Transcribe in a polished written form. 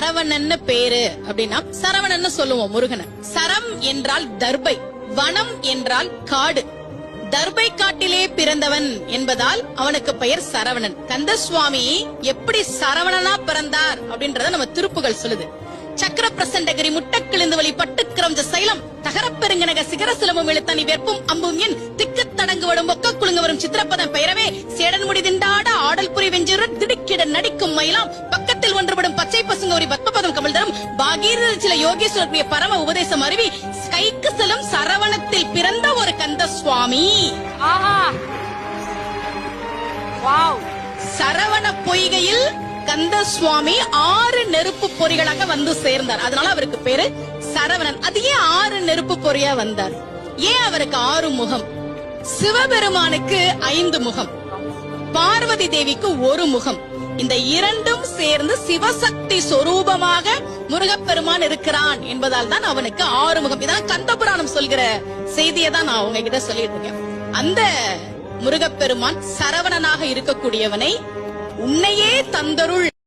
சரவணன்னு பேரு அப்படின்னா சரவணன்னு சொல்லுவோம் முருகனை. சரம் என்றால் தர்பை, வனம் என்றால் காடு. தர்பை காட்டிலே பிறந்தவன் என்பதால் அவனுக்கு பெயர் சரவணன். கந்தசுவாமி எப்படி சரவணனா பிறந்தார் அப்படின்றத நம்ம திருப்புகள் சொல்லுது. சக்கர பிரசண்டகிரி முட்டக்கிழிந்து வழி பட்டுக்கிரஞ்ச சைலம் தகரப்பெருங்கனக சிகர சிலமும் எழுத்தனி வெப்பும் அம்பும் என் திக்கு தடங்கு வடும் ஒக்க குழுங்க வரும் சித்திரப்பதம் பெயரவே சேடன் முடி திண்டாட ஆடல் புரி வெஞ்சிரு திடுக்கிட நடிக்கும் மயிலாம் பக்கத்தில் ஒன்றுபடும் பச்சை பசுங்க ஒரு பத்மபதம் கமல் தரும் பாகீர சில யோகேஸ்வரனுடைய பரம உபதேசம் அருவி கைக்கு செல்லும் சரவணத்தில் பிறந்த ஒரு கந்த சுவாமி. சரவண பொய்கையில் கந்த சுவாமி 6 நெருப்பு பொறிகளாக வந்து சேர்ந்தார். அதனால அவருக்கு பேரு சரவணன். அது ஏன் 6 நெருப்பு பொறியா வந்தார்? ஏன் அவருக்கு 6 முகம்? சிவபெருமானுக்கு 5 முகம், பார்வதி தேவிக்கு 1 முகம். இந்த இரண்டும் சேர்ந்து சிவசக்தி சொரூபமாக முருகப்பெருமான் இருக்கிறான் என்பதால் தான் அவனுக்கு 6 முகம். இதான் கந்தபுராணம் சொல்கிற செய்தியை தான் நான் உங்ககிட்ட சொல்லிட்டு இருக்கேன். அந்த முருகப்பெருமான் சரவணனாக இருக்கக்கூடியவனை உன்னையே தந்தருள்